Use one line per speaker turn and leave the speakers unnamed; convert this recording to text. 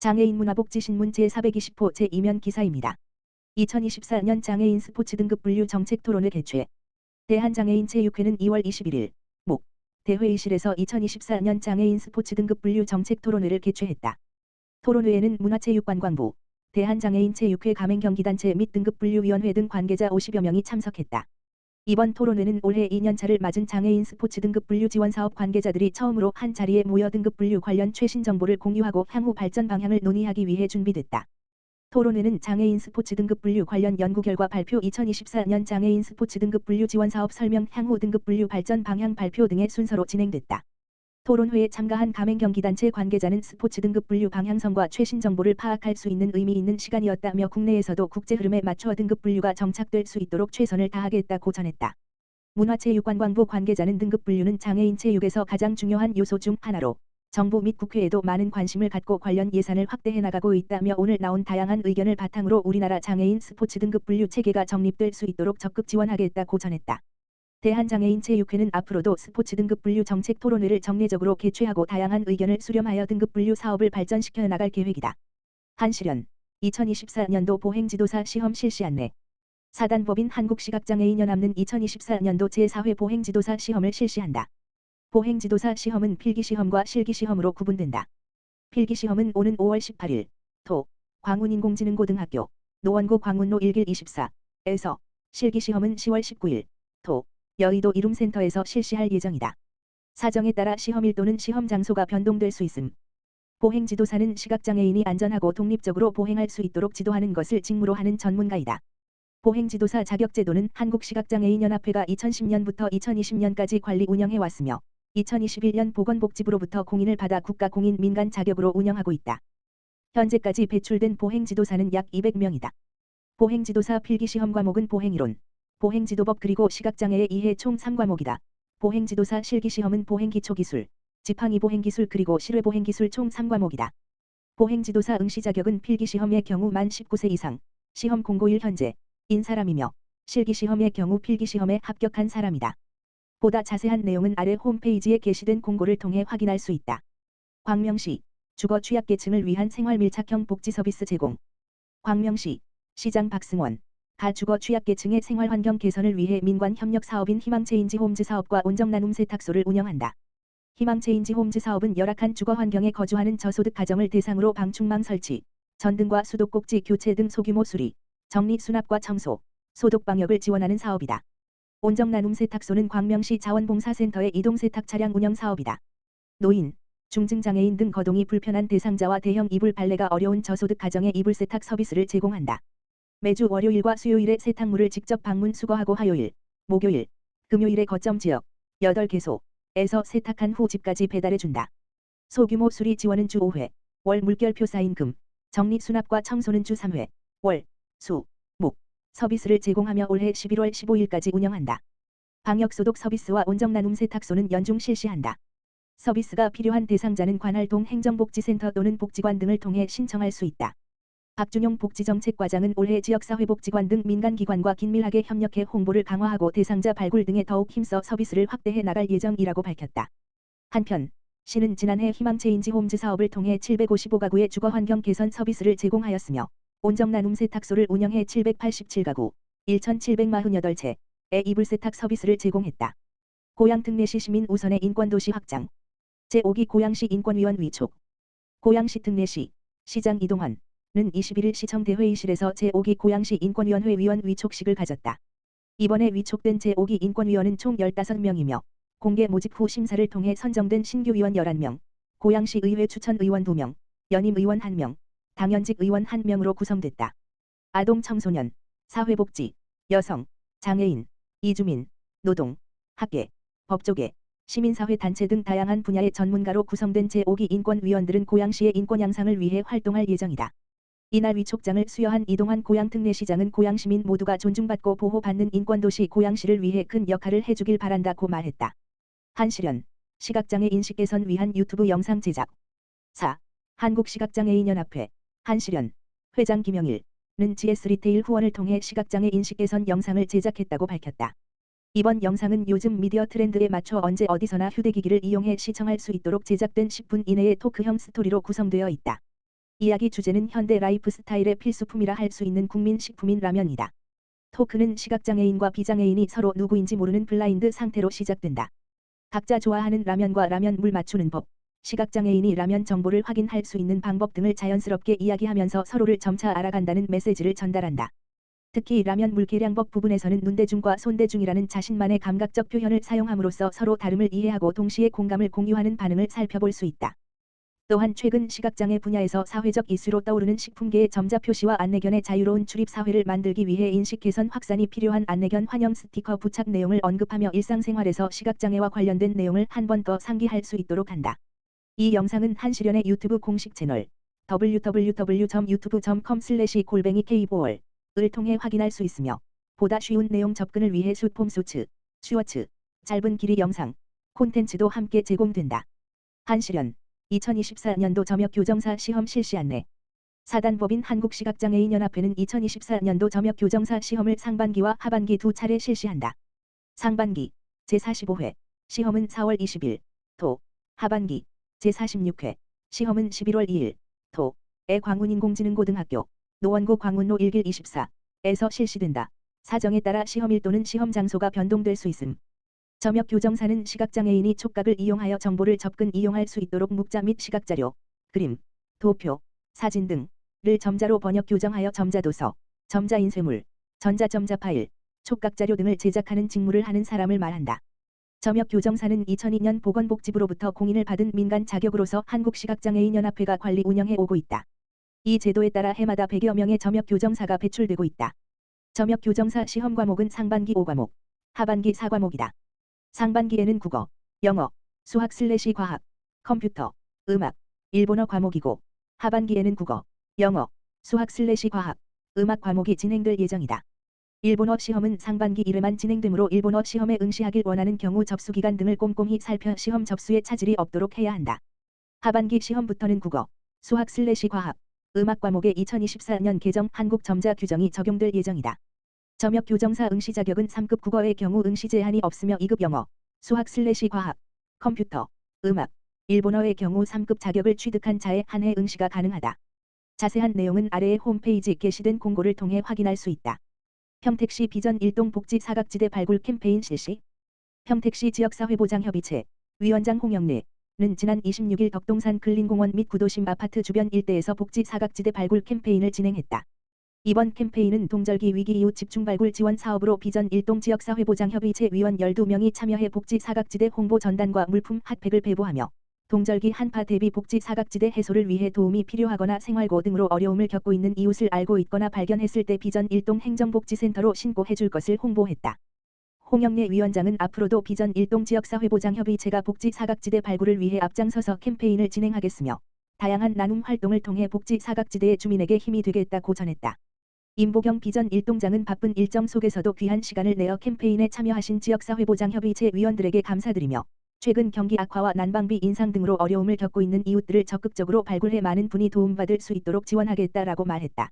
장애인 문화복지신문 제420호 제2면 기사입니다. 2024년 장애인 스포츠 등급 분류 정책 토론회 개최. 대한장애인 체육회는 2월 21일 목 대회의실에서 2024년 장애인 스포츠 등급 분류 정책 토론회를 개최했다. 토론회에는 문화체육관광부, 대한장애인 체육회 가맹경기단체 및 등급분류위원회 등 관계자 50여 명이 참석했다. 이번 토론회는 올해 2년차를 맞은 장애인 스포츠 등급분류 지원사업 관계자들이 처음으로 한 자리에 모여 등급분류 관련 최신 정보를 공유하고 향후 발전 방향을 논의하기 위해 준비됐다. 토론회는 장애인 스포츠 등급분류 관련 연구 결과 발표, 2024년 장애인 스포츠 등급분류 지원사업 설명, 향후 등급분류 발전 방향 발표 등의 순서로 진행됐다. 토론회에 참가한 가맹경기단체 관계자는 스포츠 등급분류 방향성과 최신 정보를 파악할 수 있는 의미 있는 시간이었다며 국내에서도 국제 흐름에 맞춰 등급분류가 정착될 수 있도록 최선을 다하겠다고 전했다. 문화체육관광부 관계자는 등급분류는 장애인 체육에서 가장 중요한 요소 중 하나로 정부 및 국회에도 많은 관심을 갖고 관련 예산을 확대해 나가고 있다며 오늘 나온 다양한 의견을 바탕으로 우리나라 장애인 스포츠 등급분류 체계가 정립될 수 있도록 적극 지원하겠다고 전했다. 대한장애인 체육회는 앞으로도 스포츠 등급분류 정책 토론회를 정례적으로 개최하고 다양한 의견을 수렴하여 등급분류 사업을 발전시켜 나갈 계획이다. 한시련 2024년도 보행지도사 시험 실시 안내. 사단법인 한국시각장애인연합은 2024년도 제4회 보행지도사 시험을 실시한다. 보행지도사 시험은 필기시험과 실기시험으로 구분된다. 필기시험은 오는 5월 18일 토 광운인공지능고등학교 노원구 광운로 1길 24에서, 실기시험은 10월 19일 토 여의도 이룸센터에서 실시할 예정이다. 사정에 따라 시험일 또는 시험 장소가 변동될 수 있음. 보행지도사는 시각장애인이 안전하고 독립적으로 보행할 수 있도록 지도하는 것을 직무로 하는 전문가이다. 보행지도사 자격제도는 한국시각장애인연합회가 2010년부터 2020년까지 관리 운영해왔으며 2021년 보건복지부로부터 공인을 받아 국가공인 민간 자격으로 운영하고 있다. 현재까지 배출된 보행지도사는 약 200명이다. 보행지도사 필기시험 과목은 보행이론, 보행지도법 그리고 시각장애에 의해 총 3과목이다. 보행지도사 실기시험은 보행기초기술, 지팡이보행기술 그리고 실외보행기술 총 3과목이다. 보행지도사 응시 자격은 필기시험의 경우 만 19세 이상, 시험 공고일 현재인 사람이며 실기시험의 경우 필기시험에 합격한 사람이다. 보다 자세한 내용은 아래 홈페이지에 게시된 공고를 통해 확인할 수 있다. 광명시 주거 취약계층을 위한 생활밀착형 복지 서비스 제공. 광명시 시장 박승원 가주거 취약계층의 생활환경 개선을 위해 민관 협력 사업인 희망체인지 홈즈 사업과 온정나눔 세탁소를 운영한다. 희망체인지 홈즈 사업은 열악한 주거 환경에 거주하는 저소득 가정을 대상으로 방충망 설치, 전등과 수도꼭지 교체 등 소규모 수리, 정리 수납과 청소, 소독 방역을 지원하는 사업이다. 온정나눔 세탁소는 광명시 자원봉사센터의 이동세탁 차량 운영 사업이다. 노인, 중증장애인 등 거동이 불편한 대상자와 대형 이불 발레가 어려운 저소득 가정의 이불 세탁 서비스를 제공한다. 매주 월요일과 수요일에 세탁물을 직접 방문 수거하고 화요일, 목요일, 금요일에 거점 지역 8개소에서 세탁한 후 집까지 배달해준다. 소규모 수리 지원은 주 5회, 월 물결표 쌓인 금, 정리 수납과 청소는 주 3회, 월, 수, 목 서비스를 제공하며 올해 11월 15일까지 운영한다. 방역소독 서비스와 온정나눔 세탁소는 연중 실시한다. 서비스가 필요한 대상자는 관할동 행정복지센터 또는 복지관 등을 통해 신청할 수 있다. 박준용 복지정책과장은 올해 지역사회복지관 등 민간기관과 긴밀하게 협력해 홍보를 강화하고 대상자 발굴 등에 더욱 힘써 서비스를 확대해 나갈 예정이라고 밝혔다. 한편 시는 지난해 희망체인지 홈즈 사업을 통해 755가구의 주거환경 개선 서비스를 제공하였으며 온정나눔 세탁소를 운영해 787가구 1748채의 이불세탁 서비스를 제공했다. 고양특례시 시민 우선의 인권도시 확장. 제5기 고양시 인권위원 위촉. 고양시 특례시 시장 이동환 는 21일 시청 대회의실에서 제5기 고양시 인권위원회 위원 위촉식을 가졌다. 이번에 위촉된 제5기 인권위원은 총 15명이며 공개 모집 후 심사를 통해 선정된 신규 위원 11명, 고양시 의회 추천 의원 2명, 연임 의원 1명, 당연직 의원 1명으로 구성됐다. 아동 청소년, 사회복지, 여성, 장애인, 이주민, 노동, 학계, 법조계, 시민사회 단체 등 다양한 분야의 전문가로 구성된 제5기 인권위원들은 고양시의 인권 양상을 위해 활동할 예정이다. 이날 위촉장을 수여한 이동환 고양특례시장은 고양시민 모두가 존중받고 보호받는 인권도시 고양시를 위해 큰 역할을 해주길 바란다고 말했다. 한시련 시각장애 인식 개선 위한 유튜브 영상 제작. 4. 한국시각장애인연합회 한시련 회장 김영일은 GS 리테일 후원을 통해 시각장애 인식 개선 영상을 제작했다고 밝혔다. 이번 영상은 요즘 미디어 트렌드에 맞춰 언제 어디서나 휴대기기를 이용해 시청할 수 있도록 제작된 10분 이내의 토크형 스토리로 구성되어 있다. 이야기 주제는 현대 라이프 스타일의 필수품이라 할 수 있는 국민 식품인 라면이다. 토크는 시각장애인과 비장애인이 서로 누구인지 모르는 블라인드 상태로 시작된다. 각자 좋아하는 라면과 라면 물 맞추는 법, 시각장애인이 라면 정보를 확인할 수 있는 방법 등을 자연스럽게 이야기하면서 서로를 점차 알아간다는 메시지를 전달한다. 특히 라면 물 계량법 부분에서는 눈대중과 손대중이라는 자신만의 감각적 표현을 사용함으로써 서로 다름을 이해하고 동시에 공감을 공유하는 반응을 살펴볼 수 있다. 또한 최근 시각장애 분야에서 사회적 이슈로 떠오르는 식품계의 점자 표시와 안내견의 자유로운 출입 사회를 만들기 위해 인식 개선 확산이 필요한 안내견 환영 스티커 부착 내용을 언급하며 일상생활에서 시각장애와 관련된 내용을 한 번 더 상기할 수 있도록 한다. 이 영상은 한시련의 유튜브 공식 채널 www.youtube.com/K5월 을 통해 확인할 수 있으며 보다 쉬운 내용 접근을 위해 숏폼 쇼츠, 슈어츠, 짧은 길이 영상, 콘텐츠도 함께 제공된다. 한시련 2024년도 점역교정사 시험 실시 안내. 사단법인 한국시각장애인연합회는 2024년도 점역교정사 시험을 상반기와 하반기 두 차례 실시한다. 상반기 제45회 시험은 4월 20일 토, 하반기 제46회 시험은 11월 2일 토에 광운인공지능고등학교 노원구 광운로 1길 24에서 실시된다. 사정에 따라 시험일 또는 시험 장소가 변동될 수 있음. 점역교정사는 시각장애인이 촉각을 이용하여 정보를 접근 이용할 수 있도록 묵자 및 시각자료, 그림, 도표, 사진 등을 점자로 번역 교정하여 점자도서, 점자인쇄물, 전자점자 파일, 촉각자료 등을 제작하는 직무를 하는 사람을 말한다. 점역교정사는 2002년 보건복지부로부터 공인을 받은 민간 자격으로서 한국시각장애인연합회가 관리 운영해 오고 있다. 이 제도에 따라 해마다 100여 명의 점역교정사가 배출되고 있다. 점역교정사 시험 과목은 상반기 5과목, 하반기 4과목이다. 상반기에는 국어, 영어, 수학/과학, 컴퓨터, 음악, 일본어 과목이고 하반기에는 국어, 영어, 수학/과학, 음악 과목이 진행될 예정이다. 일본어 시험은 상반기 1회만 진행되므로 일본어 시험에 응시하길 원하는 경우 접수기간 등을 꼼꼼히 살펴 시험 접수에 차질이 없도록 해야 한다. 하반기 시험부터는 국어, 수학/과학, 음악 과목의 2024년 개정 한국점자 규정이 적용될 예정이다. 점역교정사 응시 자격은 3급 국어의 경우 응시 제한이 없으며 2급 영어, 수학/과학, 컴퓨터, 음악, 일본어의 경우 3급 자격을 취득한 자에 한해 응시가 가능하다. 자세한 내용은 아래의 홈페이지 게시된 공고를 통해 확인할 수 있다. 평택시 비전 일동 복지 사각지대 발굴 캠페인 실시. 평택시 지역사회보장협의체 위원장 홍영래는 지난 26일 덕동산 근린공원 및 구도심 아파트 주변 일대에서 복지 사각지대 발굴 캠페인을 진행했다. 이번 캠페인은 동절기 위기 이후 집중발굴 지원 사업으로 비전 일동 지역사회보장협의체 위원 12명이 참여해 복지 사각지대 홍보 전단과 물품 핫팩을 배부하며 동절기 한파 대비 복지 사각지대 해소를 위해 도움이 필요하거나 생활고 등으로 어려움을 겪고 있는 이웃을 알고 있거나 발견했을 때 비전 일동 행정복지센터로 신고해 줄 것을 홍보했다. 홍영래 위원장은 앞으로도 비전 일동 지역사회보장협의체가 복지 사각지대 발굴을 위해 앞장서서 캠페인을 진행하겠으며 다양한 나눔 활동을 통해 복지 사각지대의 주민에게 힘이 되겠다고 전했다. 임보경 비전 일동장은 바쁜 일정 속에서도 귀한 시간을 내어 캠페인에 참여하신 지역사회보장협의체 위원들에게 감사드리며 최근 경기 악화와 난방비 인상 등으로 어려움을 겪고 있는 이웃들을 적극적으로 발굴해 많은 분이 도움받을 수 있도록 지원하겠다라고 말했다.